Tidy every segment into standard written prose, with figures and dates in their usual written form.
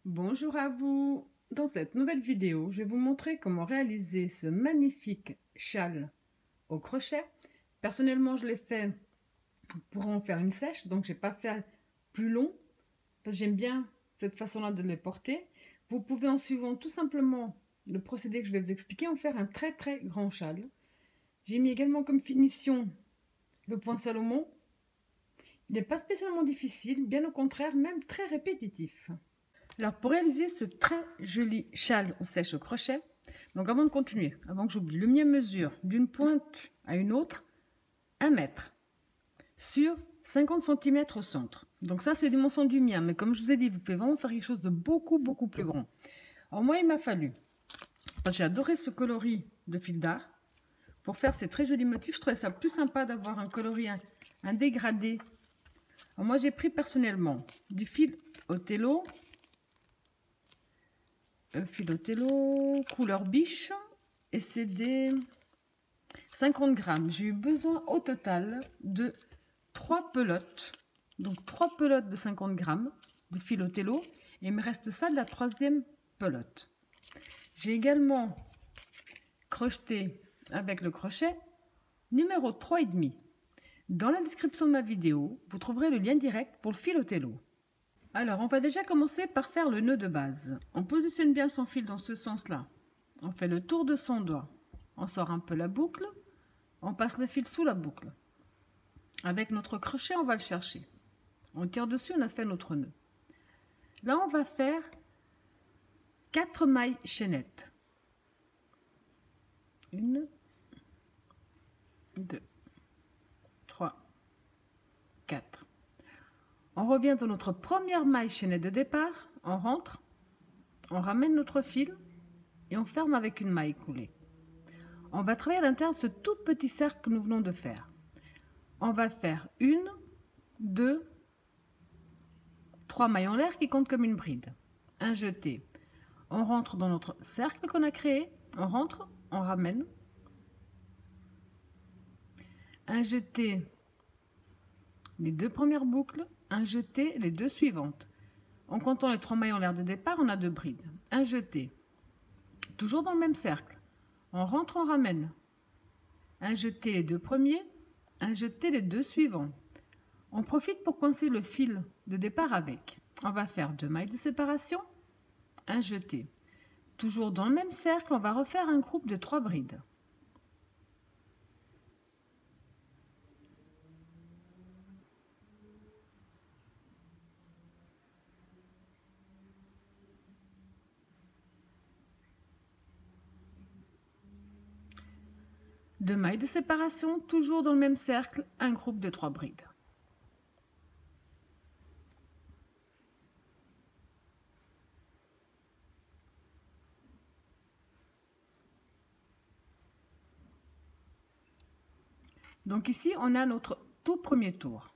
Bonjour à vous! Dans cette nouvelle vidéo, je vais vous montrer comment réaliser ce magnifique châle au crochet. Personnellement, je l'ai fait pour en faire une sèche, donc j'ai pas fait plus long, parce que j'aime bien cette façon-là de les porter. Vous pouvez, en suivant tout simplement le procédé que je vais vous expliquer, en faire un très grand châle. J'ai mis également comme finition le point Salomon. Il n'est pas spécialement difficile, bien au contraire, même très répétitif. Alors, pour réaliser ce très joli châle au sèche au crochet, donc avant de continuer, avant que j'oublie, le mien mesure d'une pointe à une autre 1 mètre sur 50 cm au centre. Donc ça, c'est les dimensions du mien, mais comme je vous ai dit, vous pouvez vraiment faire quelque chose de beaucoup plus grand. Alors moi, il m'a fallu, parce que j'ai adoré ce coloris de fil d'art, pour faire ces très jolis motifs. Je trouvais ça plus sympa d'avoir un coloris, un dégradé. Alors moi, j'ai pris personnellement du fil Othello, couleur biche, et c'est des 50 grammes. J'ai eu besoin au total de 3 pelotes, donc 3 pelotes de 50 grammes de fil Othello, et il me reste ça de la 3e pelote. J'ai également crocheté avec le crochet numéro 3,5. Dans la description de ma vidéo, vous trouverez le lien direct pour le fil Othello. Alors, on va déjà commencer par faire le nœud de base. On positionne bien son fil dans ce sens-là. On fait le tour de son doigt. On sort un peu la boucle. On passe le fil sous la boucle. Avec notre crochet, on va le chercher. On tire dessus, on a fait notre nœud. Là, on va faire 4 mailles chaînettes. 1, 2, 3, 4. On revient dans notre première maille chaînette de départ, on rentre, on ramène notre fil et on ferme avec une maille coulée. On va travailler à l'intérieur de ce tout petit cercle que nous venons de faire. On va faire 1, 2, 3 mailles en l'air qui comptent comme une bride. Un jeté. On rentre dans notre cercle qu'on a créé, on rentre, on ramène. Un jeté, les 2 premières boucles, un jeté, les 2 suivantes. En comptant les 3 mailles en l'air de départ, on a 2 brides. Un jeté, toujours dans le même cercle. On rentre, on ramène. Un jeté, les 2 premiers, un jeté, les 2 suivants. On profite pour coincer le fil de départ avec. On va faire 2 mailles de séparation, un jeté. Toujours dans le même cercle, on va refaire un groupe de 3 brides. Deux mailles de séparation, toujours dans le même cercle, un groupe de 3 brides. Donc ici, on a notre tout premier tour.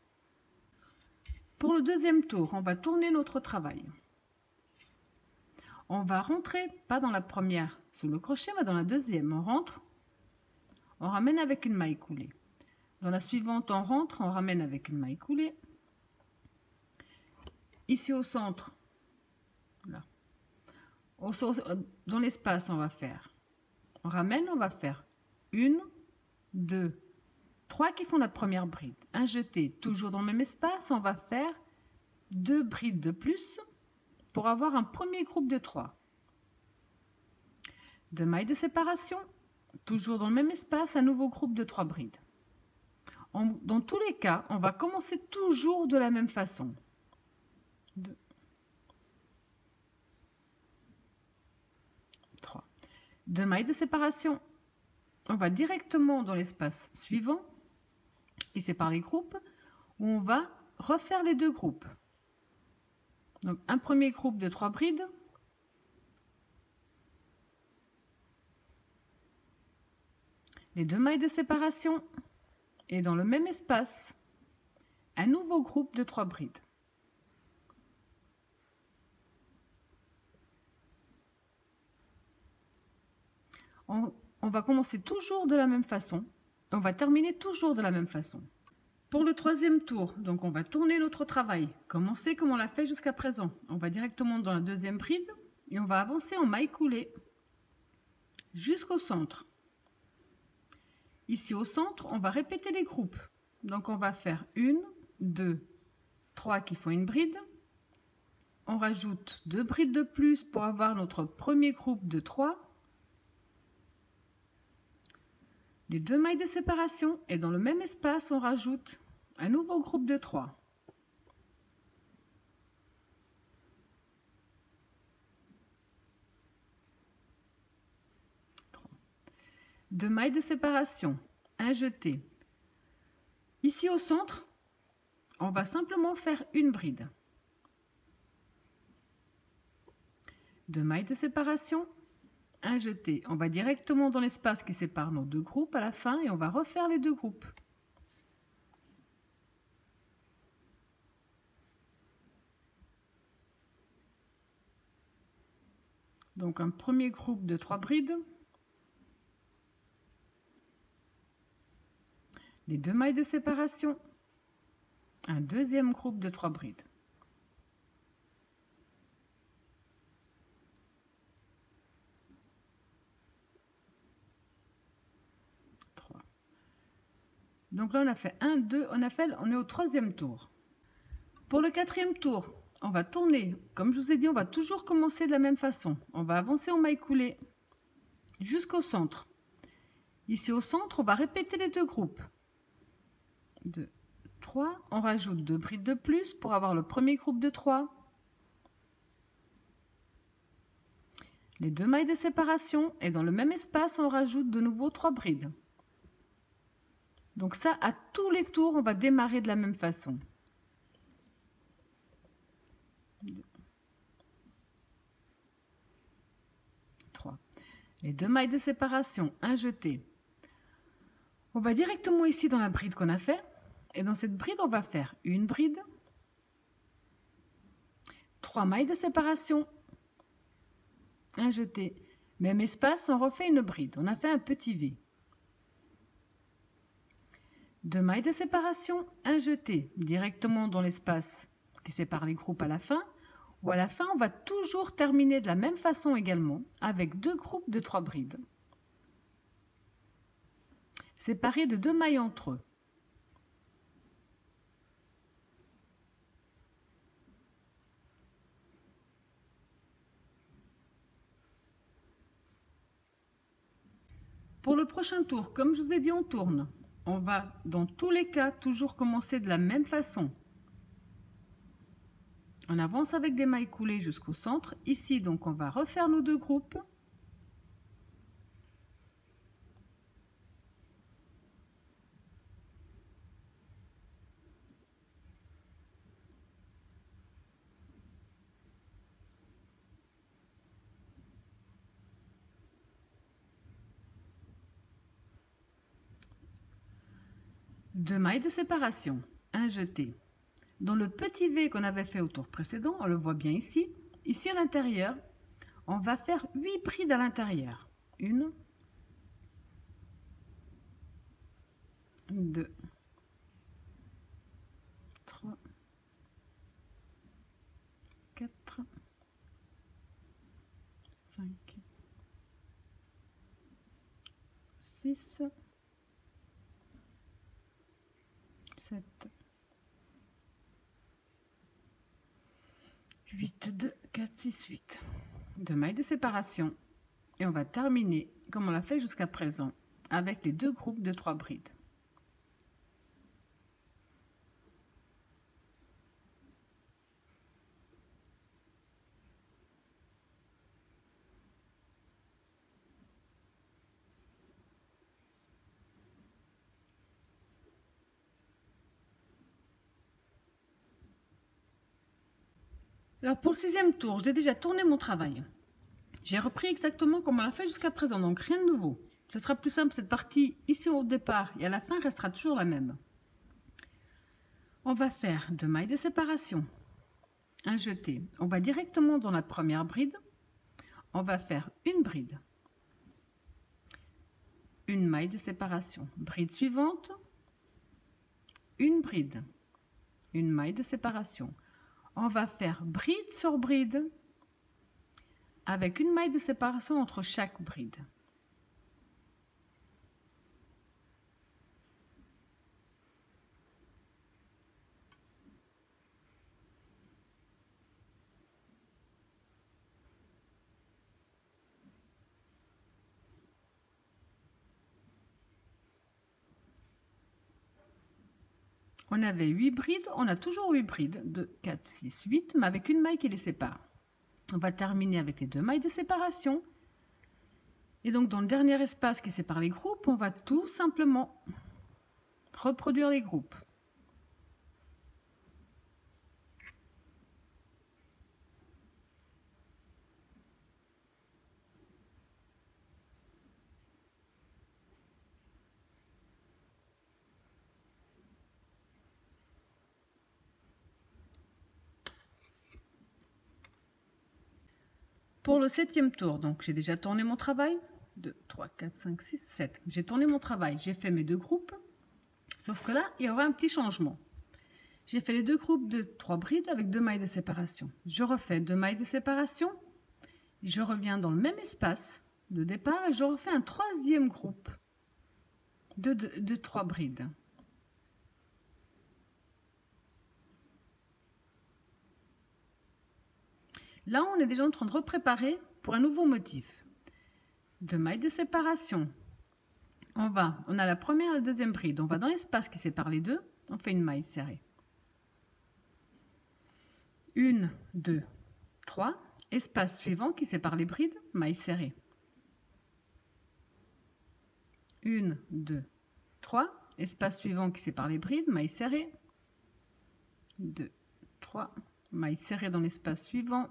Pour le deuxième tour, on va tourner notre travail. On va rentrer, pas dans la première sous le crochet, mais dans la deuxième. On rentre, on ramène avec une maille coulée. Dans la suivante, on rentre, on ramène avec une maille coulée. Ici au centre, là, dans l'espace, on va faire, on ramène, on va faire 1, 2, 3 qui font la première bride. Un jeté, toujours dans le même espace, on va faire 2 brides de plus pour avoir un premier groupe de 3. 2 mailles de séparation, toujours dans le même espace, un nouveau groupe de 3 brides. Dans tous les cas, on va commencer toujours de la même façon. 2, 3. 2 mailles de séparation. On va directement dans l'espace suivant, et c'est par les groupes, où on va refaire les 2 groupes. Donc un premier groupe de 3 brides. Les 2 mailles de séparation. Et dans le même espace, un nouveau groupe de 3 brides. On va commencer toujours de la même façon. On va terminer toujours de la même façon. Pour le troisième tour, donc on va tourner notre travail, comme on sait comme on l'a fait jusqu'à présent. On va directement dans la deuxième bride et on va avancer en maille coulée jusqu'au centre. Ici au centre, on va répéter les groupes. Donc on va faire 1, 2, 3 qui font une bride. On rajoute 2 brides de plus pour avoir notre premier groupe de 3. Les 2 mailles de séparation et dans le même espace, on rajoute un nouveau groupe de 3. Deux mailles de séparation, un jeté. Ici au centre, on va simplement faire une bride. 2 mailles de séparation, un jeté. On va directement dans l'espace qui sépare nos 2 groupes à la fin et on va refaire les 2 groupes. Donc un premier groupe de 3 brides. Les 2 mailles de séparation, un deuxième groupe de 3 brides. Donc là, on a fait 1, 2, on est au troisième tour. Pour le quatrième tour, on va tourner. Comme je vous ai dit, on va toujours commencer de la même façon. On va avancer en maille coulée jusqu'au centre. Ici au centre, on va répéter les 2 groupes. 2, 3. On rajoute 2 brides de plus pour avoir le premier groupe de 3. Les 2 mailles de séparation et dans le même espace, on rajoute de nouveau 3 brides. Donc ça, à tous les tours, on va démarrer de la même façon. 2, 3. Les 2 mailles de séparation, un jeté. On va directement ici dans la bride qu'on a fait. Et dans cette bride, on va faire une bride, 3 mailles de séparation, un jeté. Même espace, on refait une bride. On a fait un petit V. 2 mailles de séparation, un jeté directement dans l'espace qui sépare les groupes à la fin, ou à la fin on va toujours terminer de la même façon également avec 2 groupes de 3 brides séparés de 2 mailles entre eux. Pour le prochain tour, comme je vous ai dit, on tourne. On va, dans tous les cas, toujours commencer de la même façon. On avance avec des mailles coulées jusqu'au centre. Ici, donc, on va refaire nos 2 groupes. Deux mailles de séparation, un jeté. Dans le petit V qu'on avait fait au tour précédent, on le voit bien ici. Ici à l'intérieur, on va faire 8 brides à l'intérieur. 1, 2, 3, 4, 5, 6, 7, 8, 2, 4, 6, 8. 2 mailles de séparation. Et on va terminer, comme on l'a fait jusqu'à présent, avec les 2 groupes de 3 brides. Alors pour le 6e tour, j'ai déjà tourné mon travail. J'ai repris exactement comme on l'a fait jusqu'à présent, donc rien de nouveau. Ce sera plus simple, cette partie ici au départ et à la fin restera toujours la même. On va faire 2 mailles de séparation, un jeté. On va directement dans la première bride. On va faire une bride, une maille de séparation. Bride suivante, une bride, une maille de séparation. On va faire bride sur bride avec une maille de séparation entre chaque bride. On avait 8 brides, on a toujours 8 brides, 2, 4, 6, 8, mais avec une maille qui les sépare. On va terminer avec les 2 mailles de séparation. Et donc dans le dernier espace qui sépare les groupes, on va tout simplement reproduire les groupes. Pour le 7e tour, donc j'ai déjà tourné mon travail. 2, 3, 4, 5, 6, 7. J'ai tourné mon travail, j'ai fait mes 2 groupes. Sauf que là, il y aura un petit changement. J'ai fait les 2 groupes de 3 brides avec 2 mailles de séparation. Je refais 2 mailles de séparation. Je reviens dans le même espace de départ et je refais un 3e groupe de 3 brides. Là, on est déjà en train de repréparer pour un nouveau motif. 2 mailles de séparation. On a la première et la 2e bride. On va dans l'espace qui sépare les deux. On fait une maille serrée. 1, 2, 3. Espace suivant qui sépare les brides. Maille serrée. 1, 2, 3. Espace suivant qui sépare les brides. Maille serrée. 2, 3. Maille serrée dans l'espace suivant.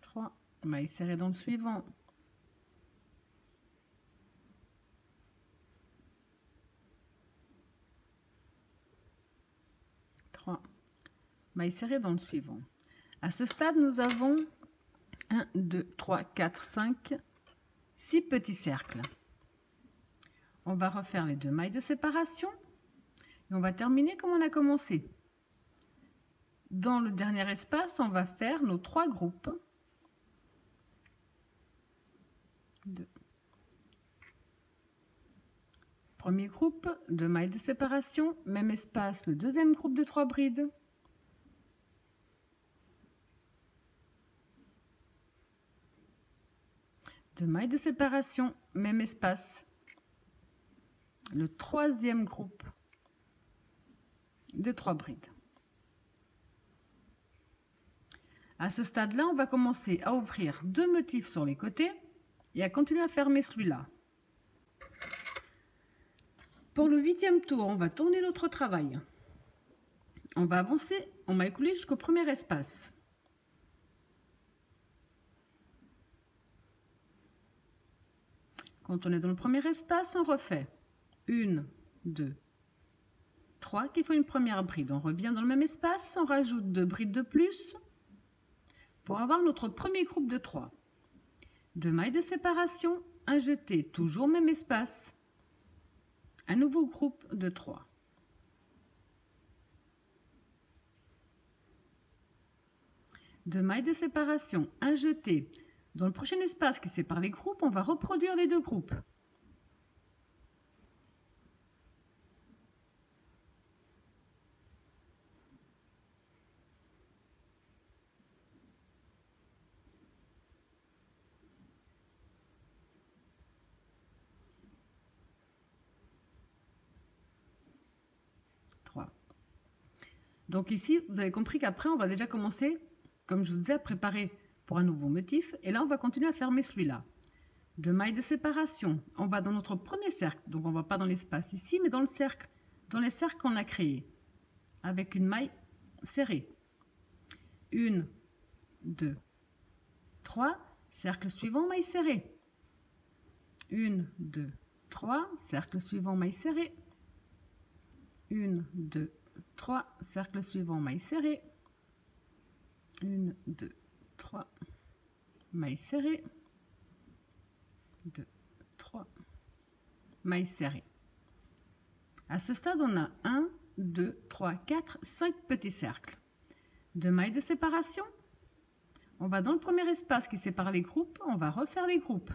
3, maille serrée dans le suivant. 3, maille serrée dans le suivant. À ce stade, nous avons 1, 2, 3, 4, 5, 6 petits cercles. On va refaire les 2 mailles de séparation et on va terminer comme on a commencé. Dans le dernier espace, on va faire nos 3 groupes. 2. Premier groupe, 2 mailles de séparation, même espace, le 2e groupe de 3 brides. Deux mailles de séparation, même espace, le 3e groupe de 3 brides. À ce stade-là, on va commencer à ouvrir 2 motifs sur les côtés et à continuer à fermer celui-là. Pour le 8e tour, on va tourner notre travail. On va avancer, on va écouler jusqu'au premier espace. Quand on est dans le premier espace, on refait 1, 2, 3 qui font une première bride. On revient dans le même espace, on rajoute 2 brides de plus pour avoir notre premier groupe de 3. 2 mailles de séparation, un jeté, toujours même espace. Un nouveau groupe de 3. Deux mailles de séparation, un jeté. Dans le prochain espace qui sépare les groupes, on va reproduire les 2 groupes. Donc ici, vous avez compris qu'après, on va déjà commencer, comme je vous disais, à préparer pour un nouveau motif. Et là, on va continuer à fermer celui-là. 2 mailles de séparation. On va dans notre premier cercle. Donc, on ne va pas dans l'espace ici, mais dans le cercle, dans les cercles qu'on a créés. Avec une maille serrée. 1, 2, 3. Cercle suivant, maille serrée. 1, 2, 3. Cercle suivant, maille serrée. 1, 2, 3, cercle suivant, maille serrée. 1, 2, 3, maille serrée. 2, 3, maille serrée. À ce stade, on a 1, 2, 3, 4, 5 petits cercles. 2 mailles de séparation. On va dans le premier espace qui sépare les groupes, on va refaire les groupes.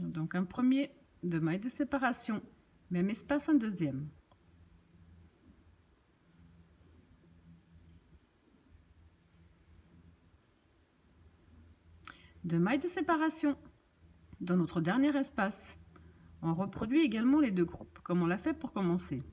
Donc un premier, 2 mailles de séparation, même espace, un deuxième. Deux mailles de séparation. Dans notre dernier espace, on reproduit également les deux groupes, comme on l'a fait pour commencer.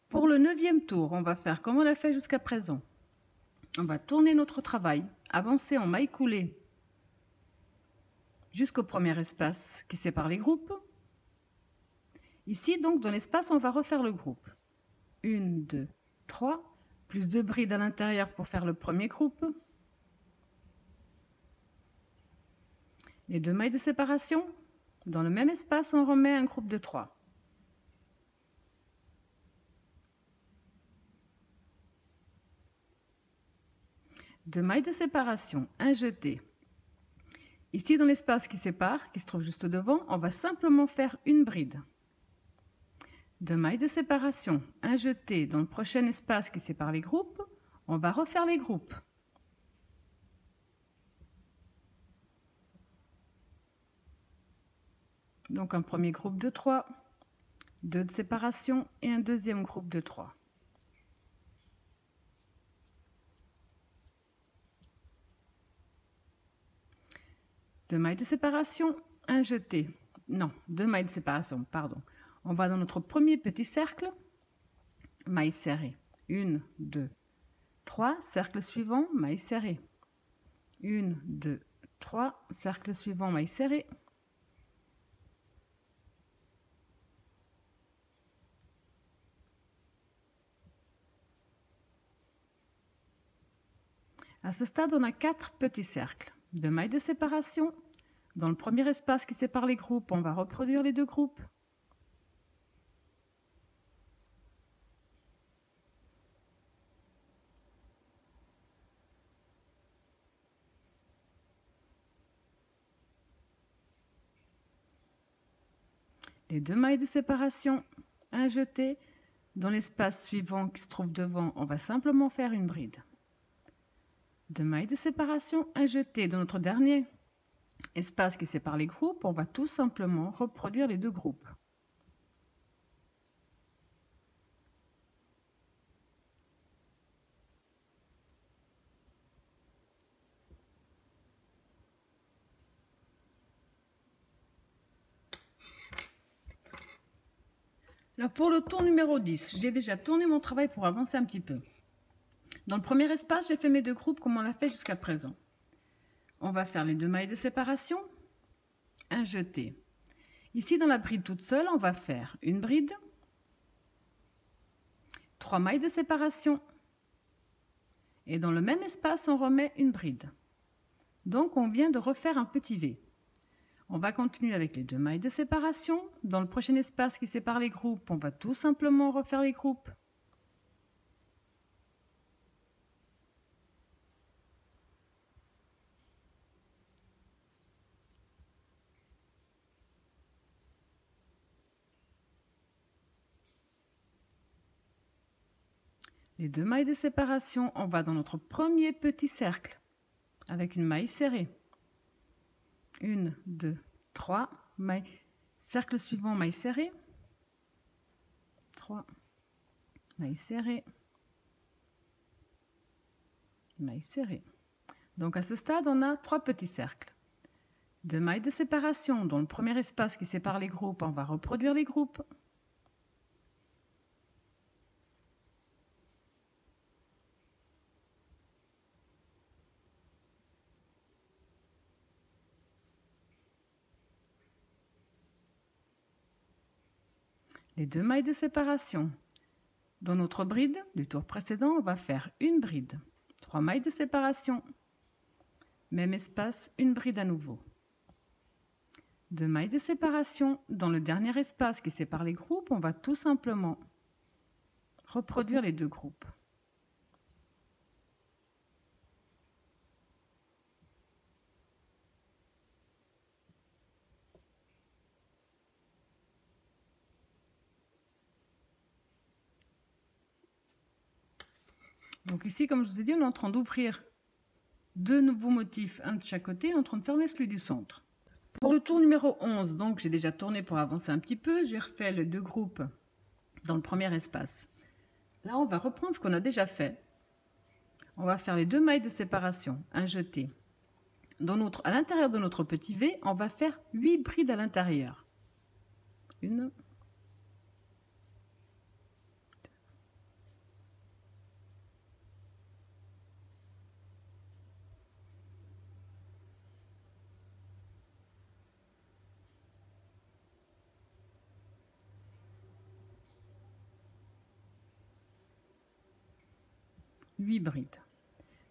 Pour le 9e tour, on va faire comme on l'a fait jusqu'à présent. On va tourner notre travail, avancer en maille coulée jusqu'au premier espace qui sépare les groupes. Ici, donc, dans l'espace, on va refaire le groupe. 1, 2, 3, plus 2 brides à l'intérieur pour faire le premier groupe. Les 2 mailles de séparation. Dans le même espace, on remet un groupe de 3. Deux mailles de séparation, un jeté. Ici, dans l'espace qui sépare, qui se trouve juste devant, on va simplement faire une bride. Deux mailles de séparation, un jeté. Dans le prochain espace qui sépare les groupes, on va refaire les groupes. Donc un premier groupe de 3, 2 de séparation et un deuxième groupe de 3. Deux mailles de séparation, un jeté. Non, 2 mailles de séparation, pardon. On va dans notre premier petit cercle, maille serrée. 1, 2, 3, cercle suivant, maille serrée. 1, 2, 3, cercle suivant, maille serrée. À ce stade, on a 4 petits cercles. 2 mailles de séparation. Dans le premier espace qui sépare les groupes, on va reproduire les deux groupes. Les 2 mailles de séparation, un jeté. Dans l'espace suivant qui se trouve devant, on va simplement faire une bride. 2 mailles de séparation, un jeté. Dans notre dernier espace qui sépare les groupes, on va tout simplement reproduire les deux groupes. Là, pour le tour numéro 10, j'ai déjà tourné mon travail pour avancer un petit peu. Dans le premier espace, j'ai fait mes deux groupes comme on l'a fait jusqu'à présent. On va faire les 2 mailles de séparation, un jeté. Ici, dans la bride toute seule, on va faire une bride, 3 mailles de séparation. Et dans le même espace, on remet une bride. Donc, on vient de refaire un petit V. On va continuer avec les 2 mailles de séparation. Dans le prochain espace qui sépare les groupes, on va tout simplement refaire les groupes. Les 2 mailles de séparation, on va dans notre premier petit cercle avec une maille serrée. 1, 2, 3, maille, cercle suivant, maille serrée. 3, maille serrée, maille serrée. Donc à ce stade, on a 3 petits cercles. 2 mailles de séparation. Dans le premier espace qui sépare les groupes, on va reproduire les groupes. Les 2 mailles de séparation. Dans notre bride du tour précédent, on va faire une bride, 3 mailles de séparation, même espace, une bride à nouveau. 2 mailles de séparation. Dans le dernier espace qui sépare les groupes, on va tout simplement reproduire les 2 groupes. Donc ici, comme je vous ai dit, on est en train d'ouvrir 2 nouveaux motifs, un de chaque côté, on est en train de fermer celui du centre. Pour le tour numéro 11, donc j'ai déjà tourné pour avancer un petit peu, j'ai refait les 2 groupes dans le premier espace. Là, on va reprendre ce qu'on a déjà fait. On va faire les 2 mailles de séparation, un jeté. À l'intérieur de notre petit V, on va faire 8 brides à l'intérieur. 1, 8 brides.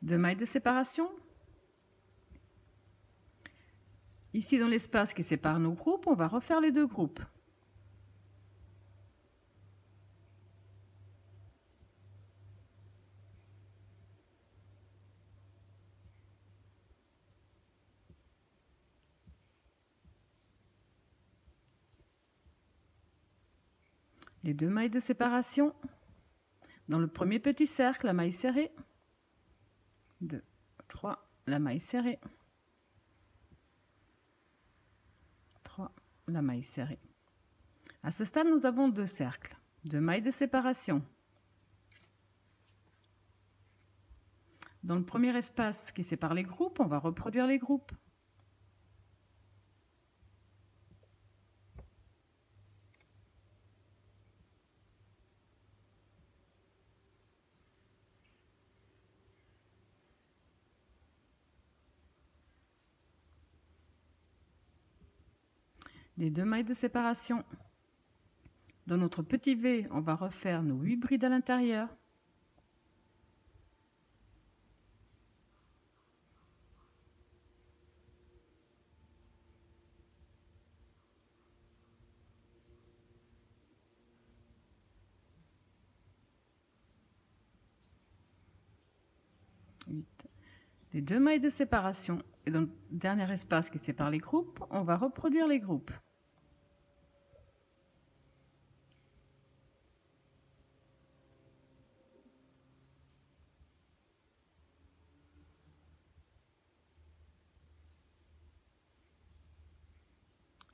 2 mailles de séparation. Ici, dans l'espace qui sépare nos groupes, on va refaire les 2 groupes. Les 2 mailles de séparation. Dans le premier petit cercle, la maille serrée. 2, 3, la maille serrée. 3, la maille serrée. À ce stade, nous avons 2 cercles, 2 mailles de séparation. Dans le premier espace qui sépare les groupes, on va reproduire les groupes. Les 2 mailles de séparation. Dans notre petit V, on va refaire nos 8 brides à l'intérieur. Les 2 mailles de séparation. Et dans le dernier espace qui sépare les groupes, on va reproduire les groupes.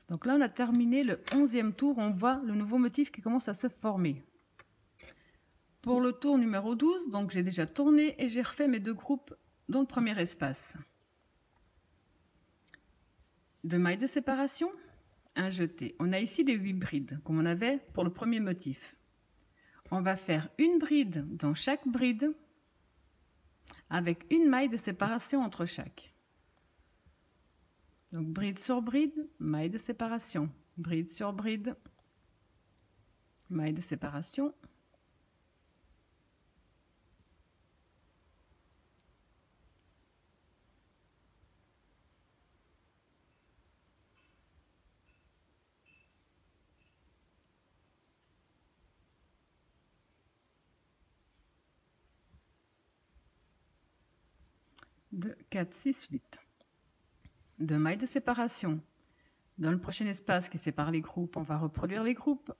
Donc là, on a terminé le 11e tour. On voit le nouveau motif qui commence à se former. Pour le tour numéro 12, donc j'ai déjà tourné et j'ai refait mes 2 groupes dans le premier espace. 2 mailles de séparation, un jeté. On a ici les 8 brides, comme on avait pour le premier motif. On va faire une bride dans chaque bride, avec une maille de séparation entre chaque. Donc bride sur bride, maille de séparation, bride sur bride, maille de séparation. Deux, 4, 6, 8. 2 mailles de séparation. Dans le prochain espace qui sépare les groupes, on va reproduire les groupes.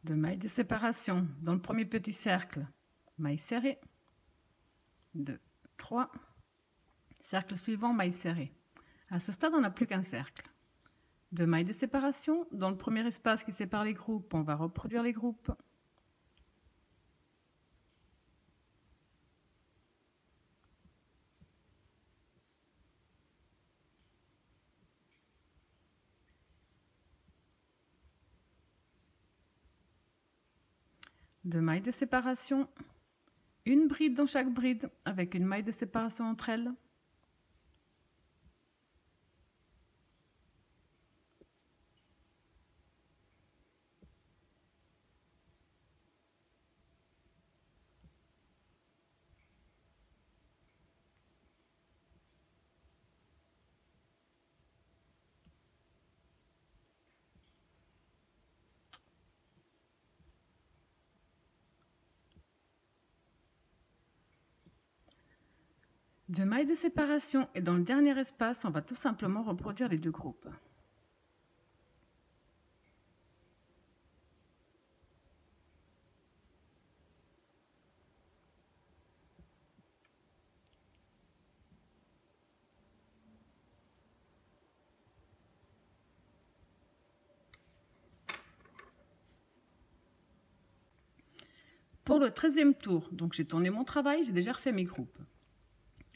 Deux mailles de séparation. Dans le premier petit cercle, maille serrée. 2, 3. Cercle suivant, maille serrée. À ce stade, on n'a plus qu'un cercle. 2 mailles de séparation. Dans le premier espace qui sépare les groupes, on va reproduire les groupes. 2 mailles de séparation, une bride dans chaque bride avec une maille de séparation entre elles. Deux mailles de séparation et dans le dernier espace, on va tout simplement reproduire les deux groupes. Pour le 13e tour, donc j'ai tourné mon travail, j'ai déjà refait mes groupes.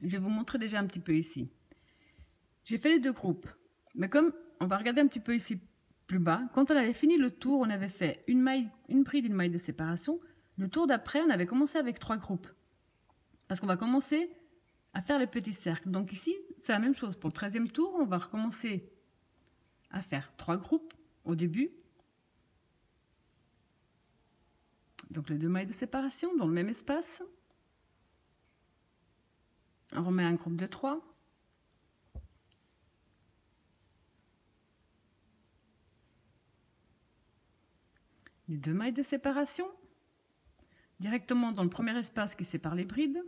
Je vais vous montrer déjà un petit peu ici. J'ai fait les deux groupes, mais comme on va regarder un petit peu ici plus bas, quand on avait fini le tour, on avait fait une bride, une maille de séparation. Le tour d'après, on avait commencé avec 3 groupes, parce qu'on va commencer à faire les petits cercles. Donc ici, c'est la même chose. Pour le 13e tour, on va recommencer à faire 3 groupes au début. Donc les 2 mailles de séparation dans le même espace. On remet un groupe de 3. Les 2 mailles de séparation directement dans le premier espace qui sépare les brides.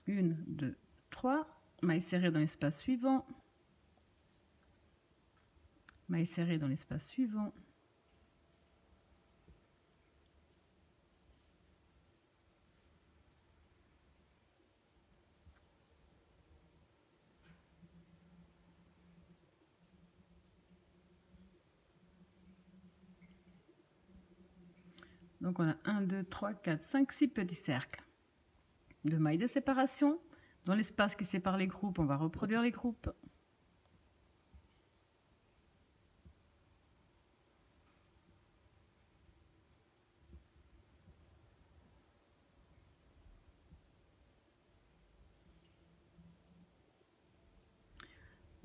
1, 2, 3. Maille serrée dans l'espace suivant. Maille serrée dans l'espace suivant. Donc on a 1, 2, 3, 4, 5, 6 petits cercles. 2 mailles de séparation. Dans l'espace qui sépare les groupes, on va reproduire les groupes.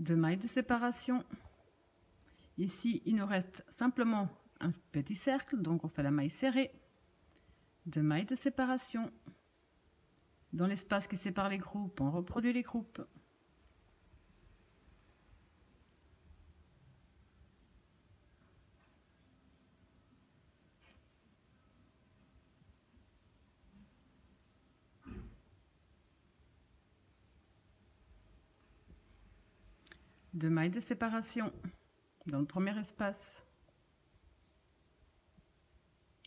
Deux mailles de séparation. Ici, il nous reste simplement un petit cercle, donc on fait la maille serrée. 2 mailles de séparation. Dans l'espace qui sépare les groupes, on reproduit les groupes. Deux mailles de séparation dans le premier espace.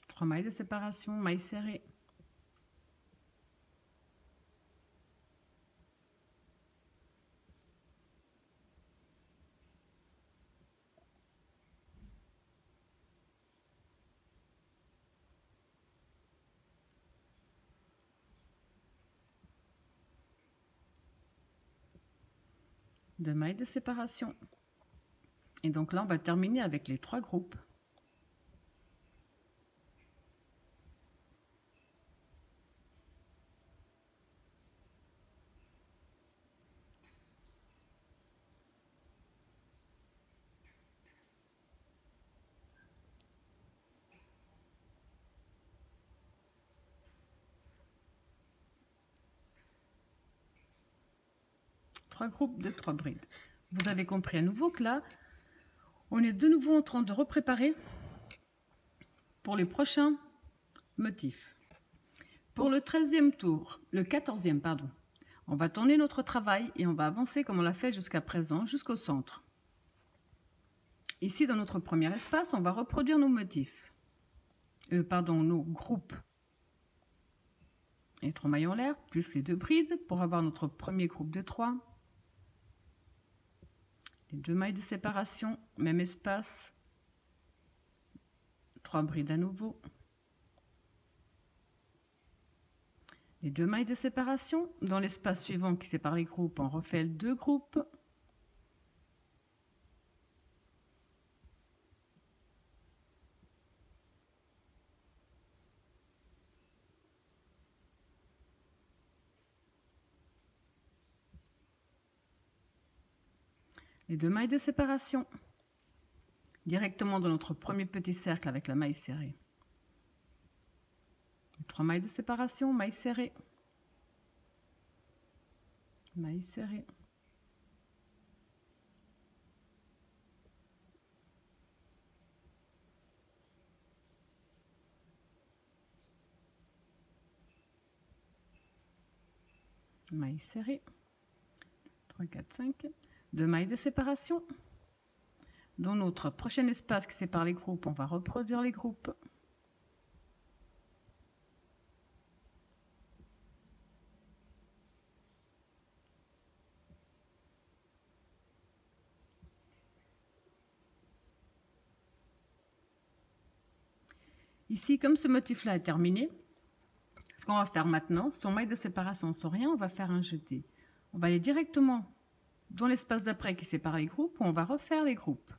3 mailles de séparation, maille serrée. Deux mailles de séparation. Et donc là, on va terminer avec les 3 groupes. Trois groupes de 3 brides. Vous avez compris à nouveau que là, on est de nouveau en train de repréparer pour les prochains motifs. Pour le 13e tour, le 14e, pardon, on va tourner notre travail et on va avancer comme on l'a fait jusqu'à présent, jusqu'au centre. Ici, dans notre premier espace, on va reproduire nos motifs. Nos groupes. Et 3 mailles en l'air, plus les 2 brides pour avoir notre premier groupe de 3. Les 2 mailles de séparation, même espace. 3 brides à nouveau. Les 2 mailles de séparation. Dans l'espace suivant qui sépare les groupes, on refait 2 groupes. Les 2 mailles de séparation directement dans notre premier petit cercle avec la maille serrée. 3 mailles de séparation, maille serrée, maille serrée, maille serrée, 3, 4, 5, 2 mailles de séparation. Dans notre prochain espace qui sépare les groupes, on va reproduire les groupes. Ici, comme ce motif-là est terminé, ce qu'on va faire maintenant, sans maille de séparation, sans rien, on va faire un jeté. On va aller directement dans l'espace d'après qui sépare les groupes, où on va refaire les groupes.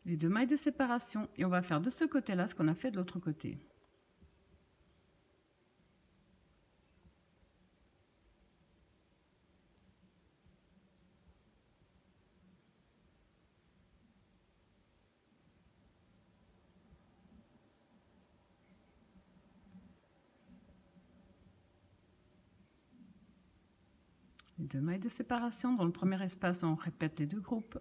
Les 2 mailles de séparation et on va faire de ce côté-là ce qu'on a fait de l'autre côté. Les 2 mailles de séparation. Dans le premier espace, on répète les 2 groupes.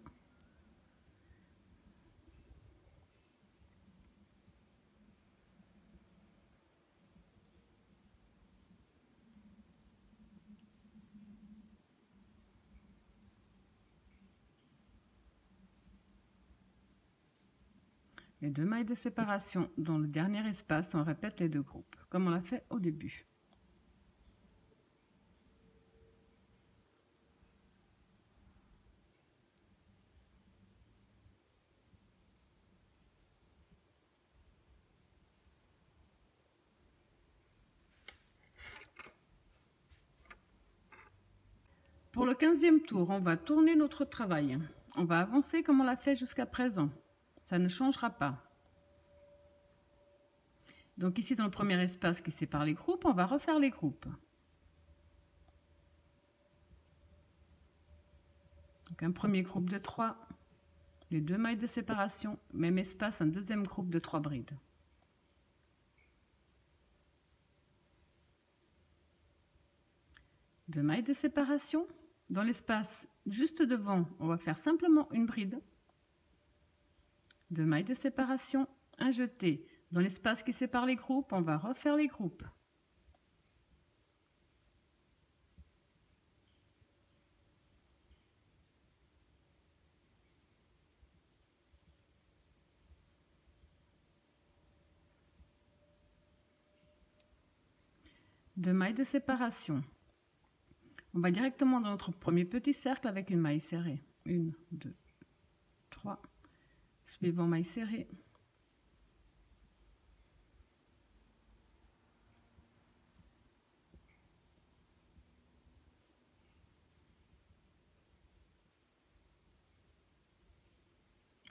Les 2 mailles de séparation. Dans le dernier espace, on répète les 2 groupes, comme on l'a fait au début. Pour le 15e tour, on va tourner notre travail. On va avancer comme on l'a fait jusqu'à présent. Ça ne changera pas. Donc ici, dans le premier espace qui sépare les groupes, on va refaire les groupes. Donc un premier groupe de 3, les 2 mailles de séparation, même espace, un deuxième groupe de 3 brides. Deux mailles de séparation. Dans l'espace juste devant, on va faire simplement une bride. 2 mailles de séparation, un jeté. Dans l'espace qui sépare les groupes, on va refaire les groupes. Deux mailles de séparation. On va directement dans notre premier petit cercle avec une maille serrée. 1, 2, 3. Suivant maille serrée.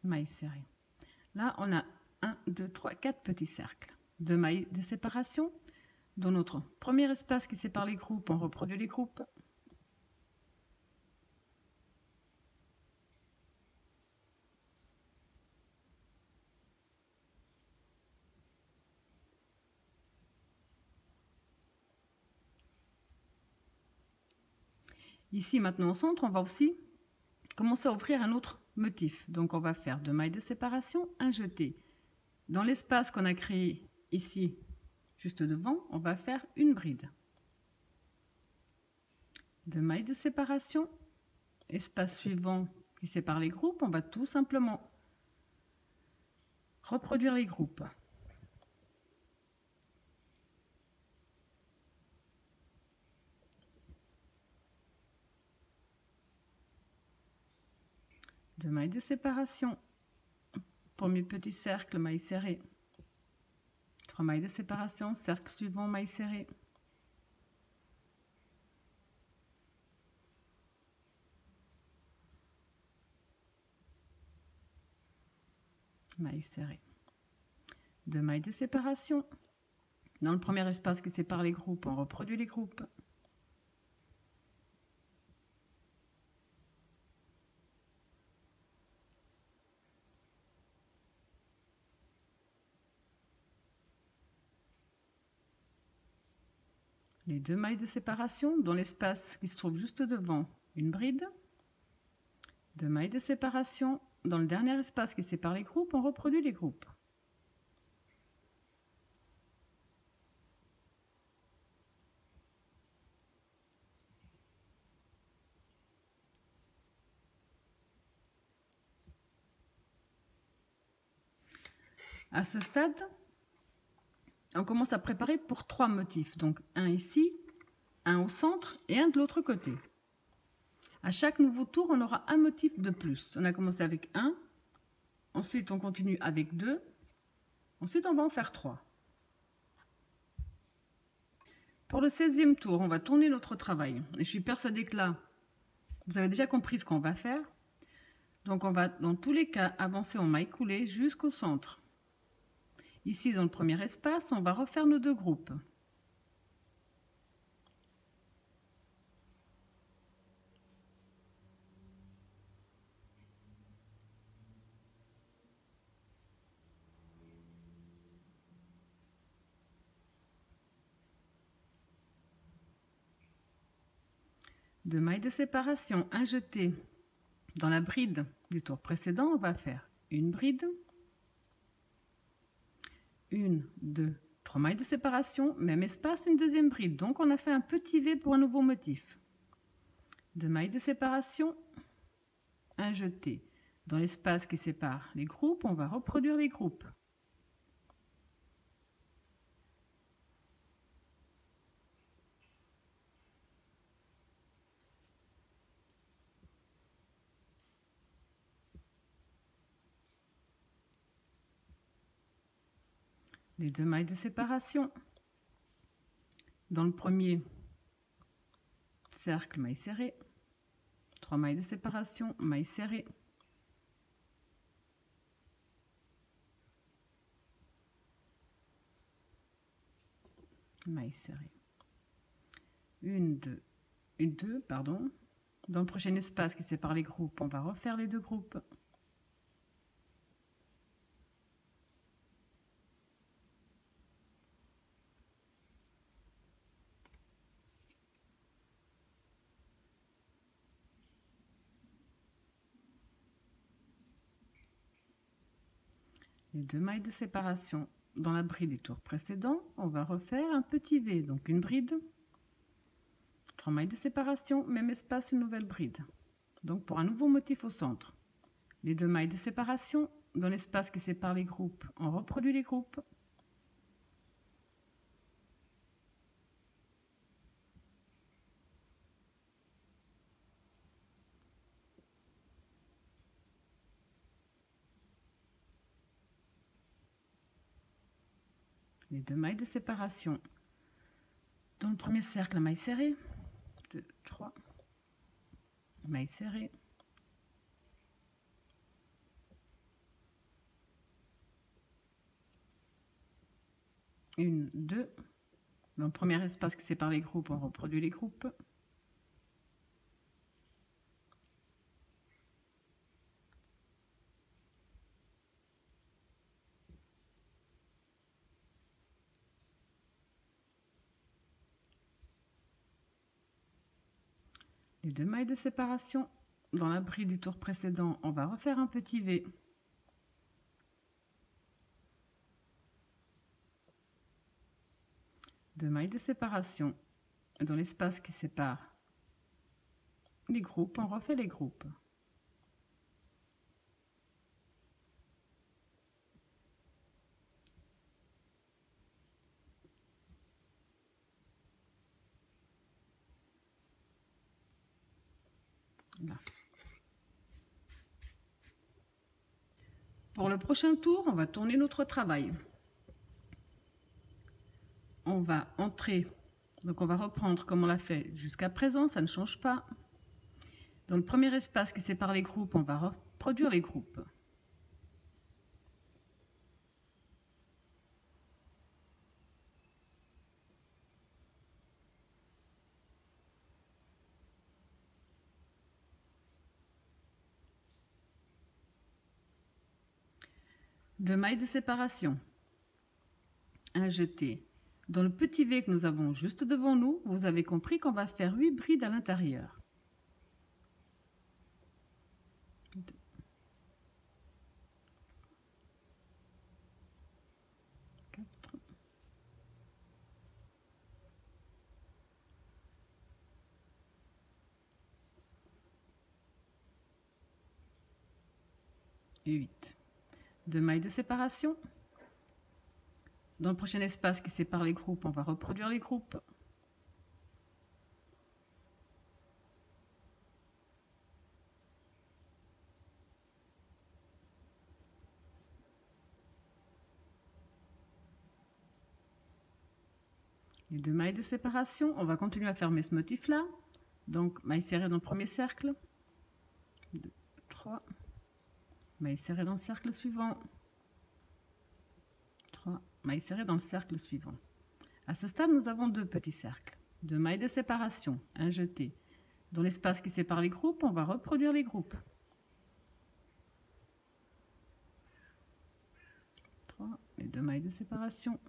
Maille serrée. Là, on a 1, 2, 3, 4 petits cercles. 2 mailles de séparation. Dans notre premier espace qui sépare les groupes, on reproduit les groupes. Ici, maintenant au centre, on va aussi commencer à ouvrir un autre motif. Donc, on va faire 2 mailles de séparation, un jeté. Dans l'espace qu'on a créé ici, juste devant, on va faire une bride. 2 mailles de séparation, espace suivant qui sépare les groupes, on va tout simplement reproduire les groupes. Deux mailles de séparation, premier petit cercle, maille serrée. 3 mailles de séparation, cercle suivant, maille serrée. mailles serrées, 2 mailles de séparation. Dans le premier espace qui sépare les groupes, on reproduit les groupes. Les 2 mailles de séparation dans l'espace qui se trouve juste devant, une bride. 2 mailles de séparation. Dans le dernier espace qui sépare les groupes, on reproduit les groupes. À ce stade, on commence à préparer pour 3 motifs. Donc un ici, un au centre et un de l'autre côté. À chaque nouveau tour, on aura un motif de plus. On a commencé avec 1, ensuite on continue avec 2, ensuite on va en faire 3. Pour le 16e tour, on va tourner notre travail. Et je suis persuadée que là, vous avez déjà compris ce qu'on va faire. Donc on va dans tous les cas avancer en maille coulée jusqu'au centre. Ici, dans le premier espace, on va refaire nos 2 groupes. Deux mailles de séparation, un jeté. Dans la bride du tour précédent, on va faire une bride, 1, 2, 3 mailles de séparation, même espace, une deuxième bride. Donc on a fait un petit V pour un nouveau motif. 2 mailles de séparation, un jeté. Dans l'espace qui sépare les groupes, on va reproduire les groupes. Les 2 mailles de séparation. Dans le premier cercle, maille serrée, 3 mailles de séparation, maille serrée. Maille serrée. 1, 2, pardon. Dans le prochain espace qui sépare les groupes, on va refaire les 2 groupes. Les 2 mailles de séparation. Dans la bride du tour précédent, on va refaire un petit V, donc une bride, 3 mailles de séparation, même espace, une nouvelle bride. Donc pour un nouveau motif au centre. Les 2 mailles de séparation, dans l'espace qui sépare les groupes, on reproduit les groupes. Les 2 mailles de séparation. Dans le premier cercle, maille serrée, 2, 3, maille serrée. Une, 2. Dans le premier espace qui sépare les groupes, on reproduit les groupes. Les 2 mailles de séparation. Dans la bride du tour précédent, on va refaire un petit V. Deux mailles de séparation. Dans l'espace qui sépare les groupes, on refait les groupes. Là. Pour le prochain tour, on va tourner notre travail. On va entrer, donc on va reprendre comme on l'a fait jusqu'à présent, ça ne change pas. Dans le premier espace qui sépare les groupes, on va reproduire les groupes. 2 mailles de séparation, un jeté. Dans le petit V que nous avons juste devant nous, vous avez compris qu'on va faire 8 brides à l'intérieur. 2, 4, et 8. 2 mailles de séparation. Dans le prochain espace qui sépare les groupes, on va reproduire les groupes. Les 2 mailles de séparation, on va continuer à fermer ce motif-là. Donc, maille serrée dans le premier cercle. 2, 3. Maille serrée dans le cercle suivant. 3. Maille serrée dans le cercle suivant. À ce stade, nous avons 2 petits cercles. 2 mailles de séparation, un jeté. Dans l'espace qui sépare les groupes, on va reproduire les groupes. 3 et 2 mailles de séparation.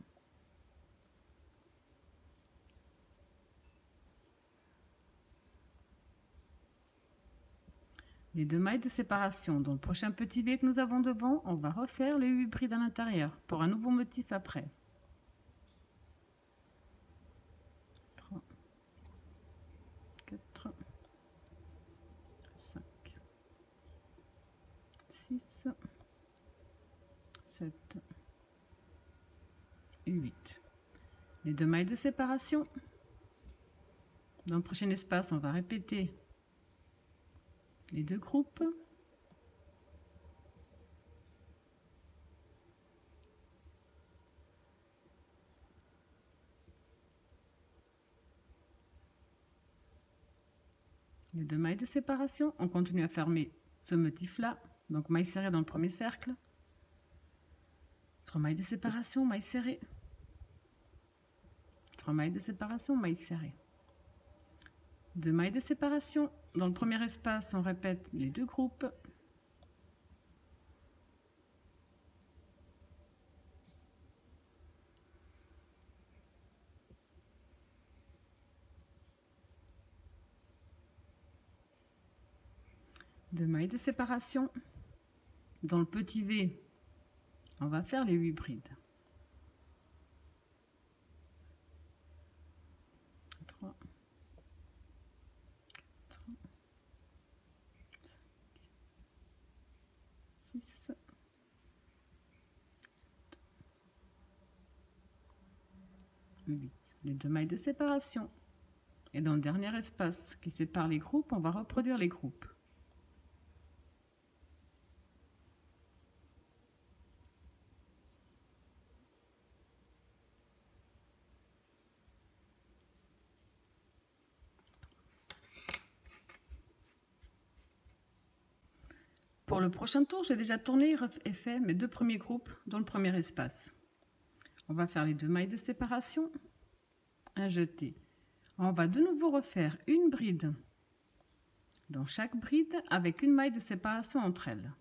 Les 2 mailles de séparation. Dans le prochain petit V que nous avons devant, on va refaire les 8 brides à l'intérieur pour un nouveau motif après. 3, 4, 5, 6, 7 et 8. Les 2 mailles de séparation. Dans le prochain espace, on va répéter les 2 groupes. Les 2 mailles de séparation, on continue à fermer ce motif-là. Donc maille serrée dans le premier cercle. 3 mailles de séparation, maille serrée. 3 mailles de séparation, maille serrée. 2 mailles de séparation. Dans le premier espace, on répète les 2 groupes. Deux mailles de séparation. Dans le petit V, on va faire les 8 brides. 3, 4, 5, 6, 8. Les 2 mailles de séparation. Et dans le dernier espace qui sépare les groupes, on va reproduire les groupes. Pour le prochain tour, j'ai déjà tourné et fait mes 2 premiers groupes dans le premier espace. On va faire les 2 mailles de séparation, un jeté. On va de nouveau refaire une bride dans chaque bride avec une maille de séparation entre elles.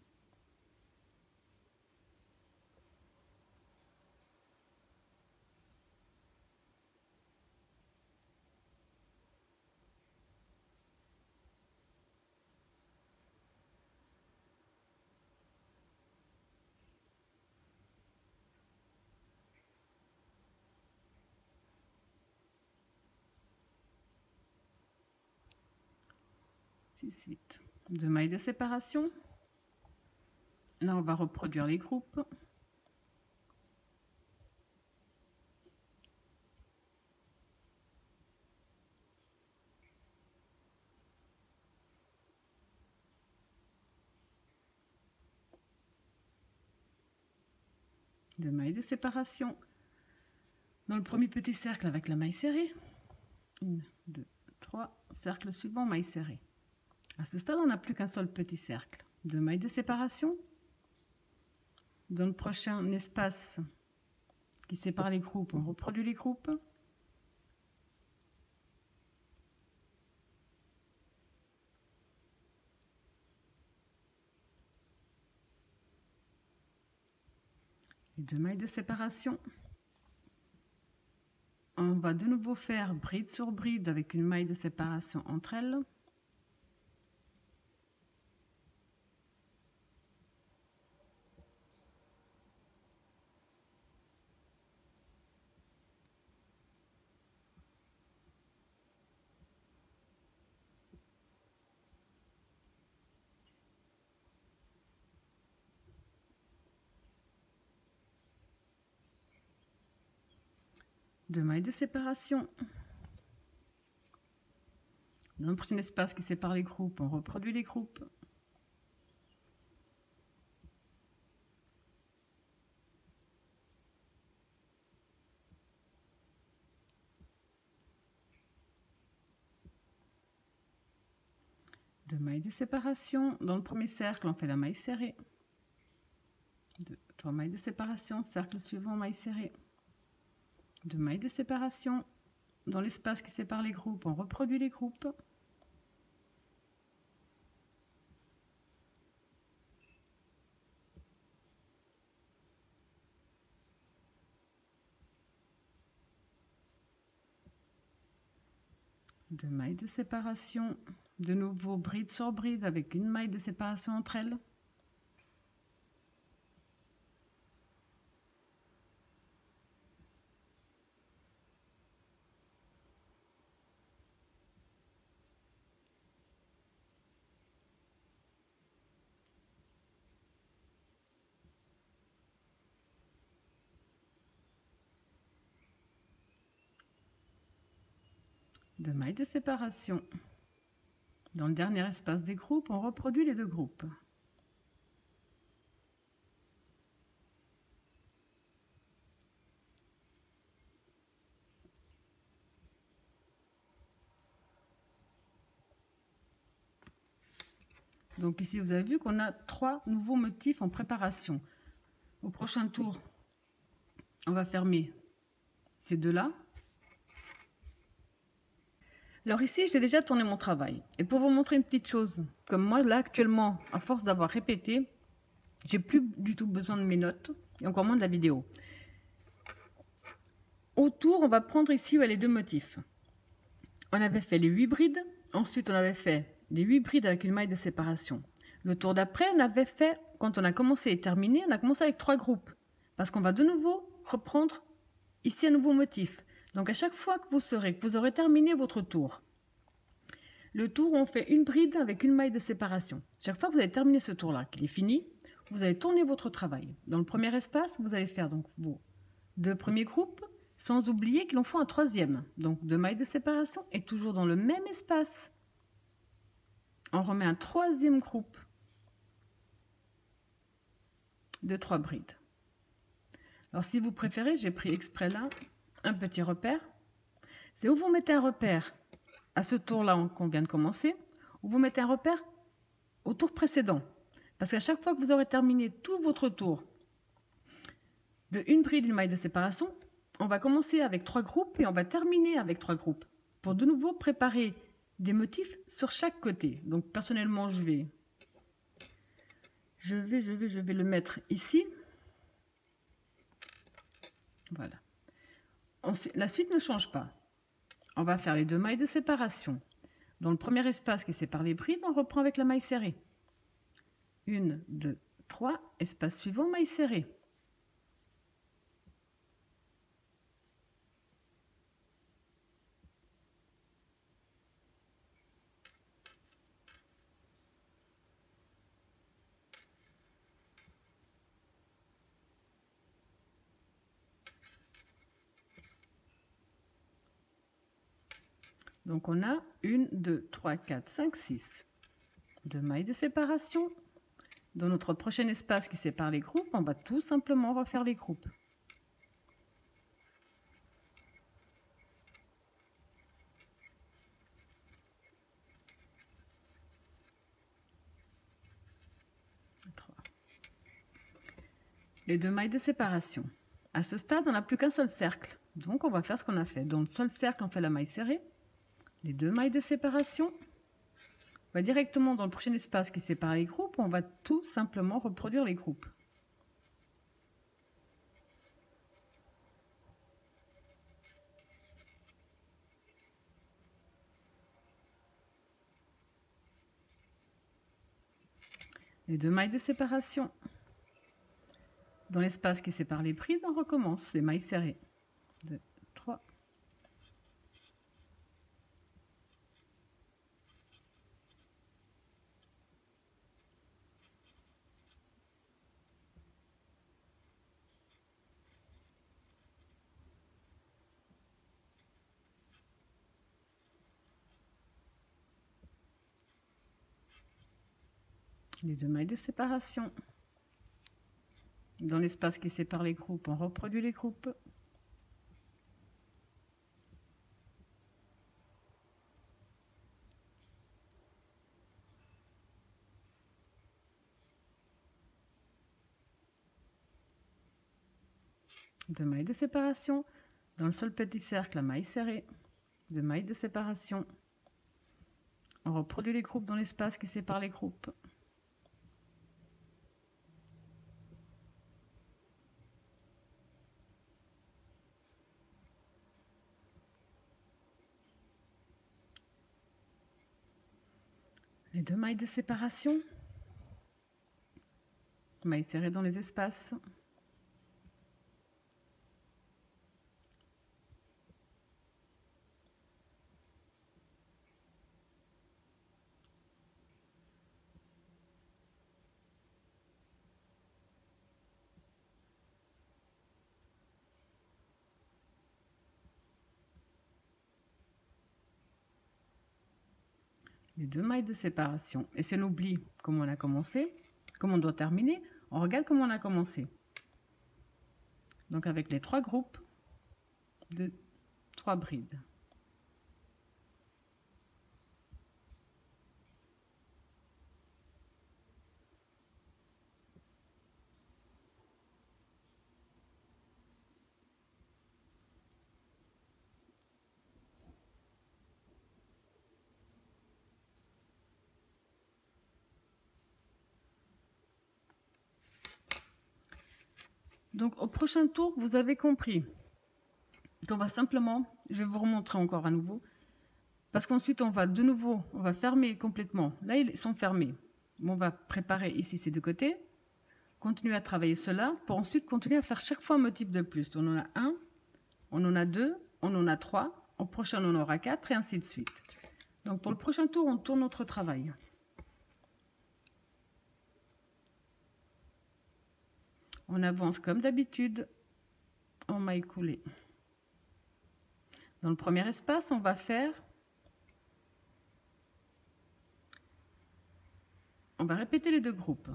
Suite. 2 mailles de séparation. Là, on va reproduire les groupes. Deux mailles de séparation. Dans le premier petit cercle avec la maille serrée. 1, 2, 3. Cercle suivant, maille serrée. À ce stade, on n'a plus qu'un seul petit cercle. 2 mailles de séparation. Dans le prochain espace qui sépare les groupes, on reproduit les groupes. les 2 mailles de séparation. On va de nouveau faire bride sur bride avec une maille de séparation entre elles. Deux mailles de séparation. Dans le prochain espace qui sépare les groupes, on reproduit les groupes. Deux mailles de séparation. Dans le premier cercle, on fait la maille serrée. Trois mailles de séparation, cercle suivant, maille serrée. Deux mailles de séparation. Dans l'espace qui sépare les groupes, on reproduit les groupes. Deux mailles de séparation. De nouveau, bride sur bride avec une maille de séparation entre elles. Deux mailles de séparation. Dans le dernier espace des groupes, on reproduit les deux groupes. Donc ici, vous avez vu qu'on a 3 nouveaux motifs en préparation. Au prochain tour, on va fermer ces deux-là. Alors ici, j'ai déjà tourné mon travail. Et pour vous montrer une petite chose, comme moi, là, actuellement, à force d'avoir répété, j'ai plus du tout besoin de mes notes, et encore moins de la vidéo. Autour, on va prendre ici où il y a les deux motifs. On avait fait les 8 brides, ensuite on avait fait les 8 brides avec une maille de séparation. Le tour d'après, on avait fait, quand on a commencé et terminé, on a commencé avec 3 groupes. Parce qu'on va de nouveau reprendre ici un nouveau motif. Donc à chaque fois que vous aurez terminé votre tour, le tour où on fait une bride avec une maille de séparation. Chaque fois que vous avez terminé ce tour-là, qu'il est fini, vous allez tourner votre travail. Dans le premier espace, vous allez faire donc vos 2 premiers groupes, sans oublier qu'il en faut un troisième. Donc 2 mailles de séparation et toujours dans le même espace. On remet un troisième groupe de 3 brides. Alors si vous préférez, j'ai pris exprès là un petit repère. C'est où vous mettez un repère à ce tour-là qu'on vient de commencer, ou vous mettez un repère au tour précédent. Parce qu'à chaque fois que vous aurez terminé tout votre tour de une bride, une maille de séparation, on va commencer avec 3 groupes et on va terminer avec 3 groupes pour de nouveau préparer des motifs sur chaque côté. Donc personnellement, je vais le mettre ici. Voilà. Ensuite, la suite ne change pas. On va faire les 2 mailles de séparation. Dans le premier espace qui sépare les brides, on reprend avec la maille serrée. 1, 2, 3, espace suivant, maille serrée. Donc on a 1, 2, 3, 4, 5, 6. 2 mailles de séparation. Dans notre prochain espace qui sépare les groupes, on va tout simplement refaire les groupes. Les 2 mailles de séparation. À ce stade, on n'a plus qu'un seul cercle. Donc on va faire ce qu'on a fait. Dans le seul cercle, on fait la maille serrée. Les 2 mailles de séparation. On va directement dans le prochain espace qui sépare les groupes. On va tout simplement reproduire les groupes. Les 2 mailles de séparation. Dans l'espace qui sépare les brides, on recommence les mailles serrées. 2, 3. Les 2 mailles de séparation. Dans l'espace qui sépare les groupes, on reproduit les groupes. Deux mailles de séparation. Dans le seul petit cercle, la maille serrée. 2 mailles de séparation. On reproduit les groupes dans l'espace qui sépare les groupes. Les 2 mailles de séparation. Mailles serrées dans les espaces. Les 2 mailles de séparation. Et si on oublie comment on a commencé, comment on doit terminer, on regarde comment on a commencé. Donc avec les 3 groupes de 3 brides. Donc au prochain tour, vous avez compris qu'on va simplement, je vais vous remontrer encore à nouveau, parce qu'ensuite on va de nouveau, on va fermer complètement. Là, ils sont fermés. On va préparer ici ces 2 côtés, continuer à travailler cela, pour ensuite continuer à faire chaque fois un motif de plus. On en a 1, on en a 2, on en a 3, au prochain on en aura 4 et ainsi de suite. Donc pour le prochain tour, on tourne notre travail. On avance comme d'habitude en maille coulée. Dans le premier espace, on va répéter les 2 groupes.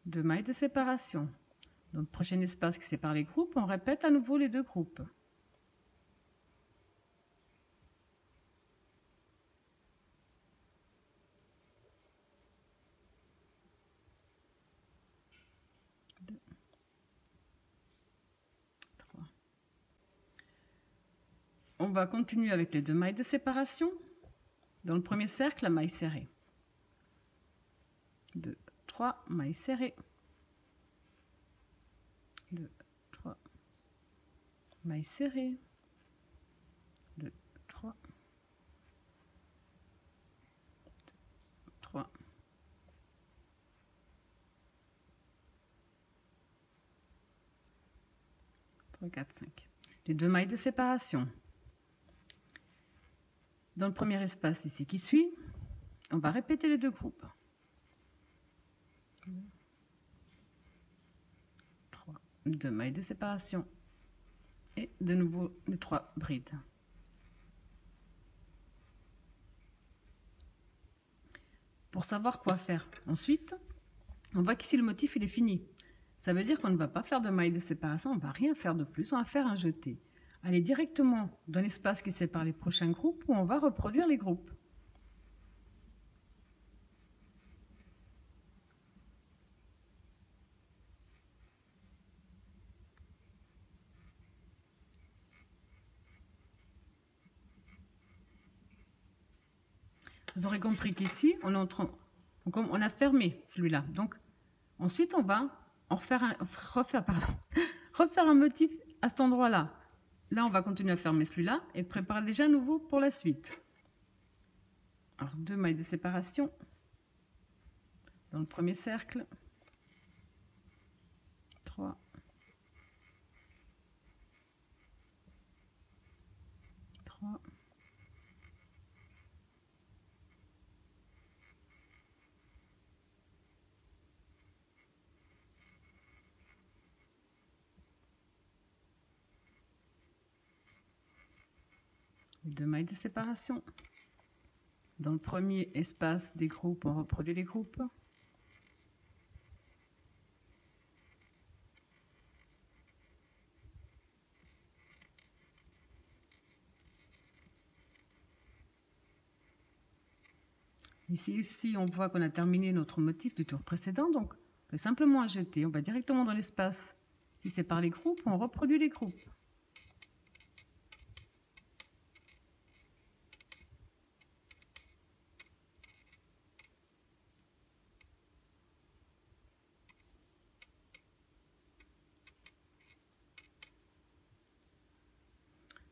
Deux mailles de séparation. Dans le prochain espace qui sépare les groupes, on répète à nouveau les 2 groupes. Deux, 3. On va continuer avec les 2 mailles de séparation. Dans le premier cercle, la maille serrée. 2, 3, mailles serrées. 2, 3, mailles serrées. 2, 3, 3. 3, 4, 5. Les 2 mailles de séparation. Dans le premier espace ici qui suit, on va répéter les 2 groupes. 3, 2 mailles de séparation et de nouveau les 3 brides. Pour savoir quoi faire ensuite, on voit qu'ici le motif il est fini. Ça veut dire qu'on ne va pas faire de mailles de séparation, on ne va rien faire de plus, on va faire un jeté. Aller directement dans l'espace qui sépare les prochains groupes où on va reproduire les groupes. Vous aurez compris qu'ici, on a fermé celui-là. Donc, ensuite, on va refaire un motif à cet endroit-là. Là, on va continuer à fermer celui-là et préparer déjà un nouveau pour la suite. Alors, 2 mailles de séparation dans le premier cercle, 3, 3, 2 mailles de séparation. Dans le premier espace des groupes, on reproduit les groupes. Ici, on voit qu'on a terminé notre motif du tour précédent, donc on fait simplement un jeté, on va directement dans l'espace qui sépare les groupes, on reproduit les groupes.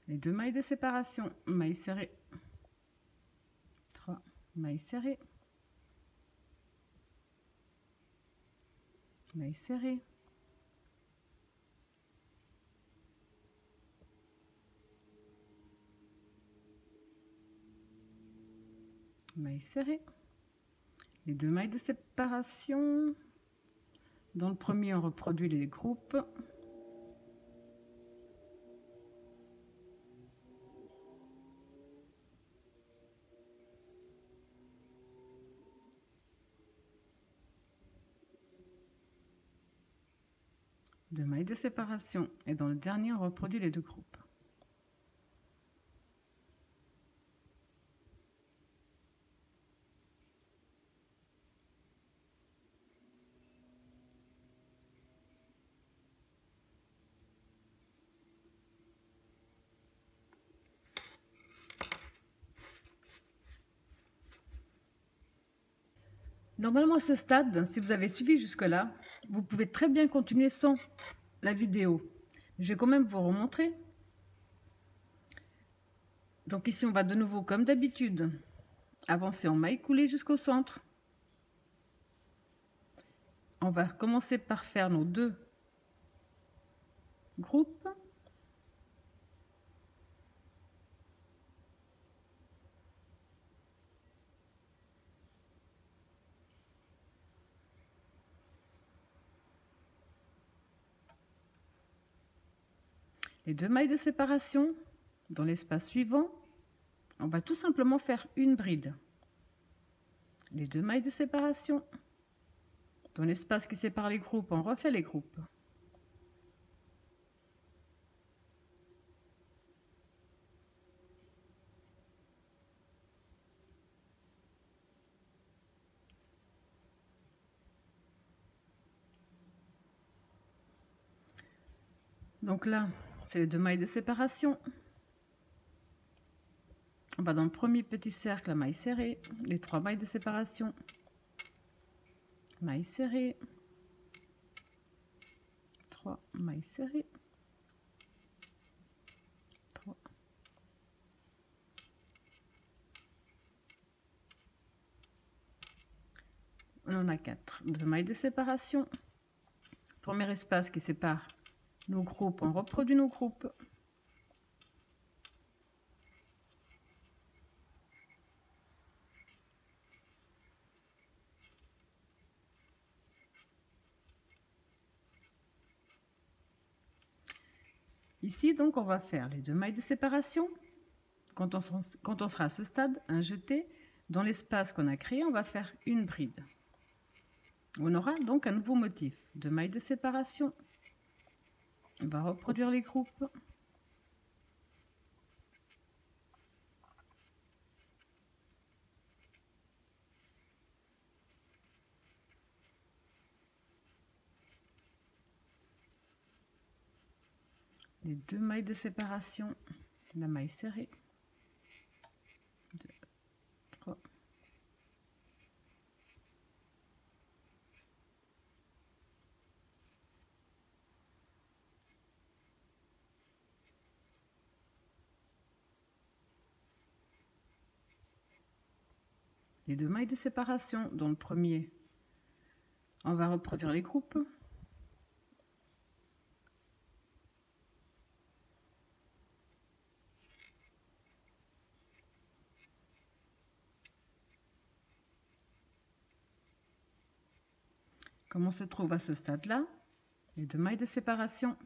Les 2 mailles de séparation, mailles serrées, 3 mailles serrées, mailles serrées, mailles serrées, les 2 mailles de séparation. Dans le premier, on reproduit les groupes. Deux mailles de séparation et dans le dernier on reproduit les 2 groupes. Normalement à ce stade, si vous avez suivi jusque-là, vous pouvez très bien continuer sans la vidéo. Je vais quand même vous remontrer. Donc ici on va de nouveau comme d'habitude avancer en maille coulée jusqu'au centre. On va commencer par faire nos 2 groupes. Les 2 mailles de séparation dans l'espace suivant, on va tout simplement faire une bride. Les 2 mailles de séparation dans l'espace qui sépare les groupes, on refait les groupes. Donc là, c'est les 2 mailles de séparation. On va dans le premier petit cercle à maille serrée, les 3 mailles de séparation, maille serrée, 3 mailles serrées, 3, on en a 4, 2 mailles de séparation, premier espace qui sépare nos groupes, on reproduit nos groupes. Ici, donc, on va faire les 2 mailles de séparation. Quand on sera à ce stade, un jeté. Dans l'espace qu'on a créé, on va faire une bride. On aura donc un nouveau motif. 2 mailles de séparation. On va reproduire les groupes. Les 2 mailles de séparation, la maille serrée, 2, 3, les 2 mailles de séparation. Dans le premier, on va reproduire les groupes. Comme on se trouve à ce stade-là, les 2 mailles de séparation,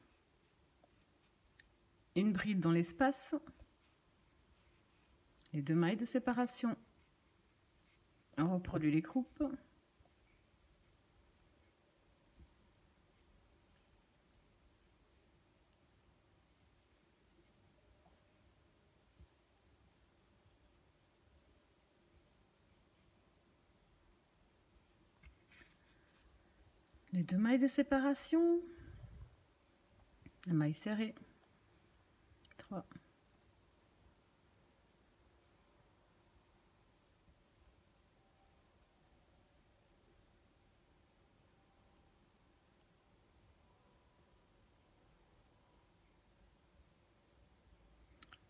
une bride dans l'espace, les 2 mailles de séparation, on reproduit les groupes, les 2 mailles de séparation, la maille serrée, 3,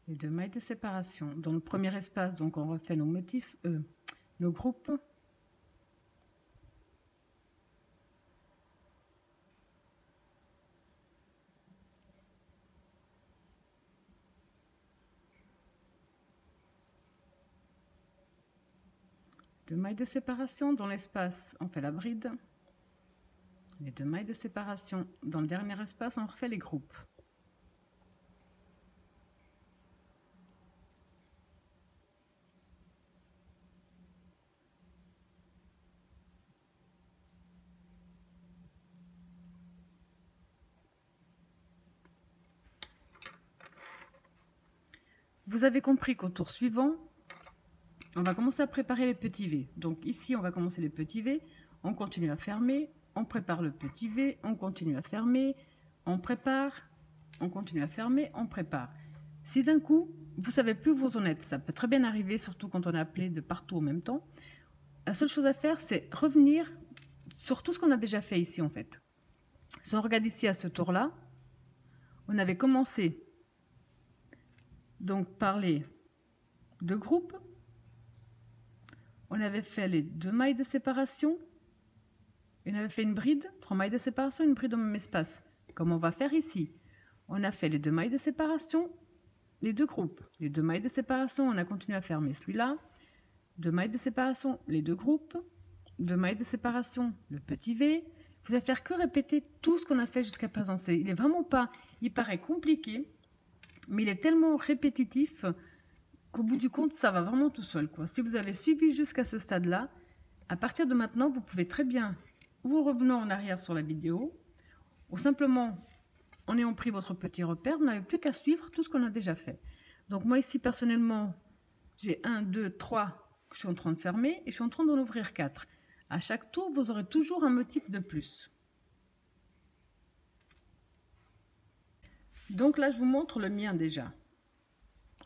les 2 mailles de séparation. Dans le premier espace, donc on refait nos motifs, nos groupes. Deux mailles de séparation dans l'espace, on fait la bride. Les 2 mailles de séparation dans le dernier espace, on refait les groupes. Vous avez compris qu'au tour suivant, on va commencer à préparer les petits V. Donc ici, on va commencer les petits V, on continue à fermer, on prépare le petit V, on continue à fermer, on prépare, on continue à fermer, on prépare. Si d'un coup, vous savez plus où vous en êtes, ça peut très bien arriver, surtout quand on est appelé de partout en même temps. La seule chose à faire, c'est revenir sur tout ce qu'on a déjà fait ici, en fait. Si on regarde ici à ce tour-là, on avait commencé donc par les 2 groupes. On avait fait les 2 mailles de séparation. On avait fait une bride, 3 mailles de séparation, une bride au même espace. Comme on va faire ici. On a fait les 2 mailles de séparation, les 2 groupes. Les 2 mailles de séparation, on a continué à fermer celui-là. 2 mailles de séparation, les 2 groupes. 2 mailles de séparation, le petit V. Vous allez faire que répéter tout ce qu'on a fait jusqu'à présent. Il est vraiment pas, il paraît compliqué, mais il est tellement répétitif qu'au bout du compte, ça va vraiment tout seul, quoi. Si vous avez suivi jusqu'à ce stade-là, à partir de maintenant, vous pouvez très bien, ou revenant en arrière sur la vidéo, ou simplement, en ayant pris votre petit repère, vous n'avez plus qu'à suivre tout ce qu'on a déjà fait. Donc moi ici, personnellement, j'ai 1, 2, 3 que je suis en train de fermer, et je suis en train d'en ouvrir 4. À chaque tour, vous aurez toujours un motif de plus. Donc là, je vous montre le mien déjà.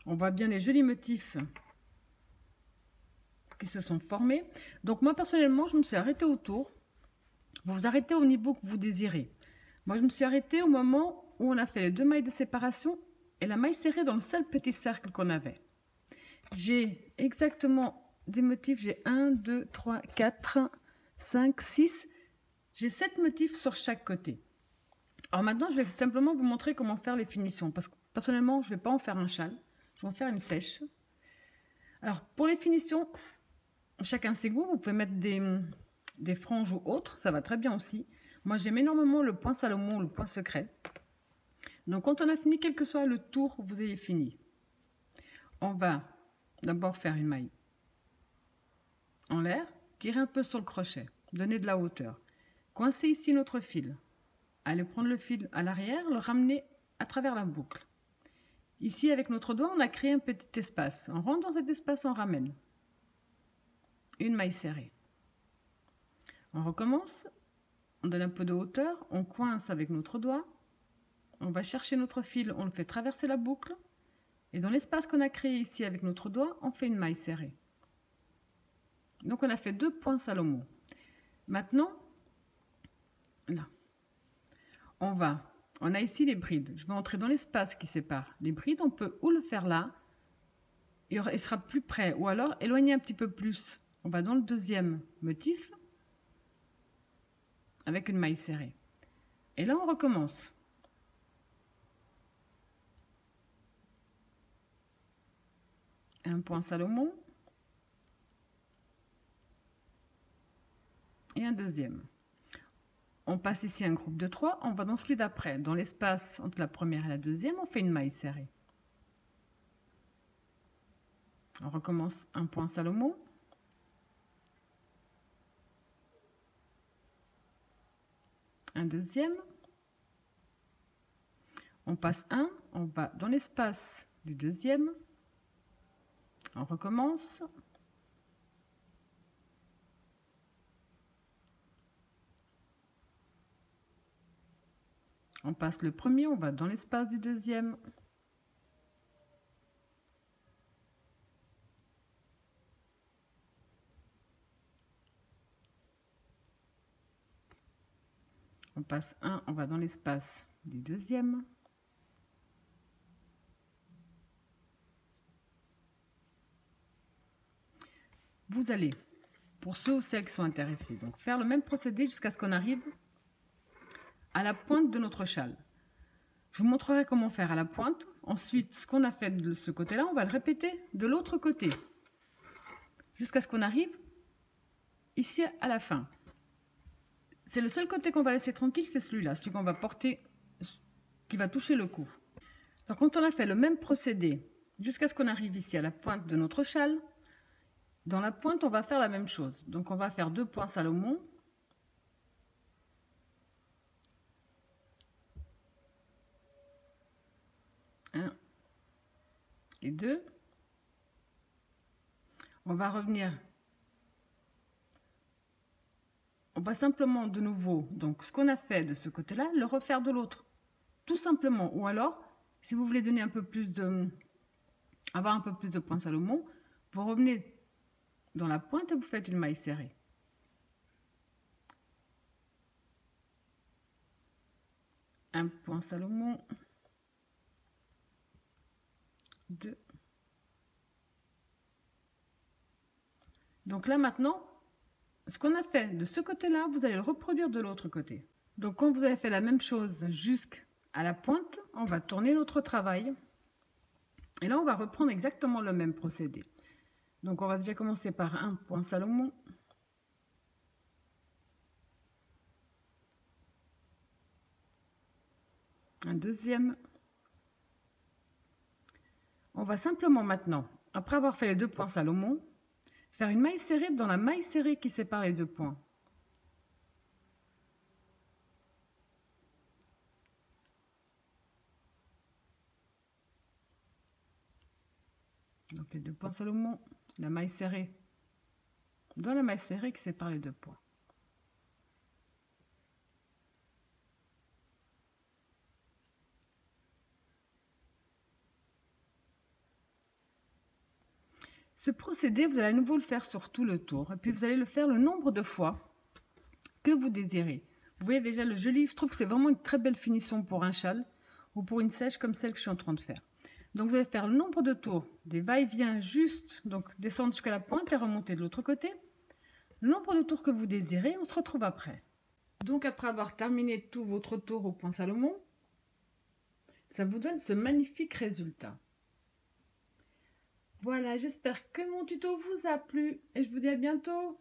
On voit bien les jolis motifs qui se sont formés. Donc moi, personnellement, je me suis arrêtée au tour. Vous vous arrêtez au niveau que vous désirez. Moi, je me suis arrêtée au moment où on a fait les 2 mailles de séparation et la maille serrée dans le seul petit cercle qu'on avait. J'ai exactement des motifs. J'ai 1, 2, 3, 4, 5, 6. J'ai 7 motifs sur chaque côté. Alors maintenant, je vais simplement vous montrer comment faire les finitions. Parce que personnellement, je ne vais pas en faire un châle. Je vais en faire une sèche. Alors, pour les finitions, chacun ses goûts. Vous pouvez mettre des franges ou autres. Ça va très bien aussi. Moi, j'aime énormément le point Salomon ou le point secret. Donc, quand on a fini, quel que soit le tour, vous ayez fini. On va d'abord faire une maille en l'air. Tirer un peu sur le crochet. Donner de la hauteur. Coincer ici notre fil. Allez prendre le fil à l'arrière, le ramener à travers la boucle. Ici, avec notre doigt, on a créé un petit espace. On rentre dans cet espace, on ramène. Une maille serrée. On recommence. On donne un peu de hauteur. On coince avec notre doigt. On va chercher notre fil. On le fait traverser la boucle. Et dans l'espace qu'on a créé ici avec notre doigt, on fait une maille serrée. Donc, on a fait 2 points Salomon. Maintenant, là, on a ici les brides. Je vais entrer dans l'espace qui sépare. Les brides, on peut ou le faire là, il sera plus près, ou alors éloigner un petit peu plus on va dans le deuxième motif avec une maille serrée. Et là, on recommence. Un point Salomon. Et un deuxième. On passe ici un groupe de 3, on va dans celui d'après. Dans l'espace entre la première et la deuxième, on fait une maille serrée. On recommence un point Salomon. Un deuxième. On passe un, on va dans l'espace du deuxième. On recommence. On passe le premier, on va dans l'espace du deuxième. On passe un, on va dans l'espace du deuxième. Vous allez, pour ceux ou celles qui sont intéressés, donc faire le même procédé jusqu'à ce qu'on arrive à la pointe de notre châle. Je vous montrerai comment faire à la pointe. Ensuite, ce qu'on a fait de ce côté-là, on va le répéter de l'autre côté. Jusqu'à ce qu'on arrive ici à la fin. C'est le seul côté qu'on va laisser tranquille, c'est celui-là, celui qu'on va porter, qui va toucher le cou. Donc quand on a fait le même procédé jusqu'à ce qu'on arrive ici à la pointe de notre châle, dans la pointe, on va faire la même chose. Donc on va faire 2 points Salomon. Un et 2. On va revenir. On va simplement de nouveau, donc ce qu'on a fait de ce côté-là, le refaire de l'autre. Tout simplement. Ou alors, si vous voulez donner un peu plus avoir un peu plus de points Salomon, vous revenez dans la pointe et vous faites une maille serrée. Un point Salomon. 2. Donc là maintenant, ce qu'on a fait de ce côté-là, vous allez le reproduire de l'autre côté. Donc quand vous avez fait la même chose jusqu'à la pointe, on va tourner notre travail. Et là, on va reprendre exactement le même procédé. Donc on va déjà commencer par un point Salomon. Un deuxième. On va simplement maintenant, après avoir fait les 2 points Salomon, faire une maille serrée dans la maille serrée qui sépare les 2 points. Donc les 2 points Salomon, la maille serrée dans la maille serrée qui sépare les 2 points. Ce procédé, vous allez à nouveau le faire sur tout le tour. Et puis vous allez le faire le nombre de fois que vous désirez. Vous voyez déjà le joli, je trouve que c'est vraiment une très belle finition pour un châle ou pour une sèche comme celle que je suis en train de faire. Donc vous allez faire le nombre de tours, des va-et-vient juste, donc descendre jusqu'à la pointe et remonter de l'autre côté. Le nombre de tours que vous désirez, on se retrouve après. Donc après avoir terminé tout votre tour au point Salomon, ça vous donne ce magnifique résultat. Voilà, j'espère que mon tuto vous a plu et je vous dis à bientôt.